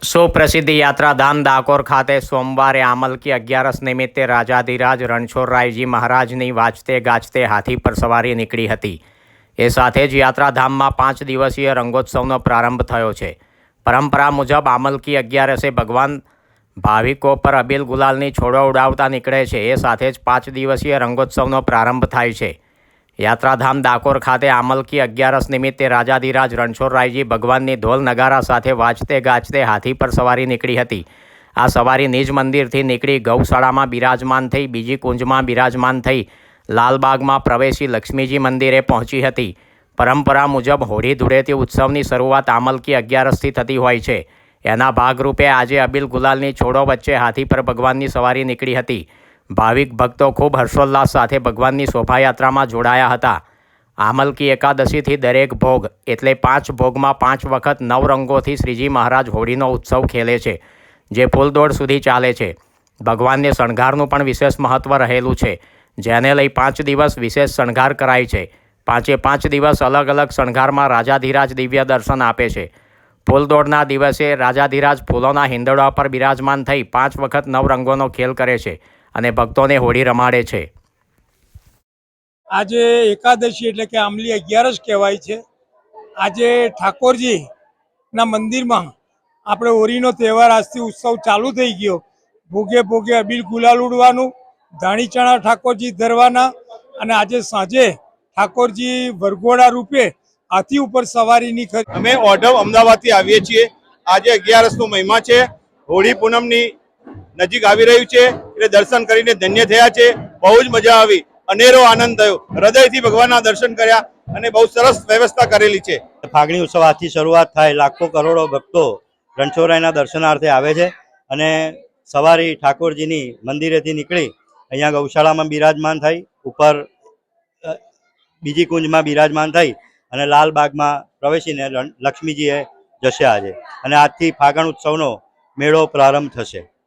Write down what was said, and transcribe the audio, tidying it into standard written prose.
સુપ્રસિદ્ધ યાત્રાધામ ડાકોર ખાતે સોમવારે આમલકી અગિયારસ નિમિત્તે રાજાધિરાજ રણછોડરાયજી મહારાજની વાજતે ગાજતે હાથી પર સવારી નીકળી હતી। એ સાથે જ યાત્રાધામમાં 5 દિવસીય રંગોત્સવનો પ્રારંભ થયો છે। પરંપરા મુજબ આમલકી અગિયારસે ભગવાન ભાવિકો પર અબીલ ગુલાલની છોડો ઉડાવતા નીકળે છે। એ સાથે જ 5 દિવસીય રંગોત્સવનો પ્રારંભ થાય છે। યાત્રાધામ ડાકોર ખાતે આમલકી અગિયારસ નિમિત્તે રાજાધિરાજ રણછોડરાયજી ભગવાનની ઢોલ નગારા સાથે વાજતે ગાજતે હાથી પર સવારી નીકળી હતી। આ સવારી નિજ મંદિરથી નીકળી ગૌશાળામાં બિરાજમાન થઈ બીજી કુંજમાં બિરાજમાન થઈ લાલબાગમાં પ્રવેશી લક્ષ્મીજી મંદિરે પહોંચી હતી। પરંપરા મુજબ હોળી ધૂળેટી ઉત્સવની શરૂઆત આમલકી અગિયારસથી થતી હોય છે। એના ભાગરૂપે આજે અબીલ ગુલાલની છોડો વચ્ચે હાથી પર ભગવાનની સવારી નીકળી હતી। ભાવિક ભક્તો ખૂબ હર્ષોલ્લાસ સાથે ભગવાનની શોભાયાત્રામાં જોડાયા હતા। આમલકી એકાદશીથી દરેક ભોગ એટલે 5 ભોગમાં 5 વખત 9 રંગોથી શ્રીજી મહારાજ હોળીનો ઉત્સવ ખેલે છે, જે ફૂલદોડ સુધી ચાલે છે। ભગવાનને શણગારનું પણ વિશેષ મહત્ત્વ રહેલું છે, જેને લઈ 5 દિવસ વિશેષ શણગાર કરાય છે। 5 દિવસ અલગ અલગ શણગારમાં રાજાધિરાજ દિવ્ય દર્શન આપે છે। ફૂલદોડના દિવસે રાજાધિરાજ ફૂલોના હિંડોળા પર બિરાજમાન થઈ 5 વખત 9 રંગોનો ખેલ કરે છે અને ભક્તોને હોળી રમાડે છે। આજે એકાદશી એટલે કે આમલી 11 કહેવાય છે। આજે ઠાકોરજીના મંદિરમાં આપણે હોળીનો તહેવાર આજથી ઉત્સવ ચાલુ થઈ ગયો। ભોગે ભોગે અબીલ ગુલાલ ઉડવાનું, ધાણી ચણા ઠાકોરજી ધરવાના અને આજે સાંજે ઠાકોરજી વરઘોડા રૂપે હાથી ઉપર સવારીની અમે ઓઢવ અમદાવાદથી આવીએ છીએ। આજે 11નો મહિમા છે। હોળી પૂનમની નજીક આવી રહ્યું છે એટલે દર્શન કરીને ધન્ય થયા છે। બહુ જ મજા આવી, અનેરો આનંદ થયો, હૃદયથી ભગવાનના દર્શન કર્યા અને બહુ સરસ વ્યવસ્થા કરેલી છે। ફાગણી ઉત્સવ આજથી શરૂઆત થાય, લાખો કરોડો ભક્તો રણછોડરાયના દર્શનાર્થે આવે છે અને સવારી ઠાકોરજીની મંદિરેથી નીકળી અહીંયા ગૌશાળામાં બિરાજમાન થઈ, ઉપર બીજી કુંજમાં બિરાજમાન થઈ અને લાલબાગમાં પ્રવેશીને લક્ષ્મીજીએ જશે આજે, અને આજથી ફાગણ ઉત્સવનો મેળો પ્રારંભ થશે।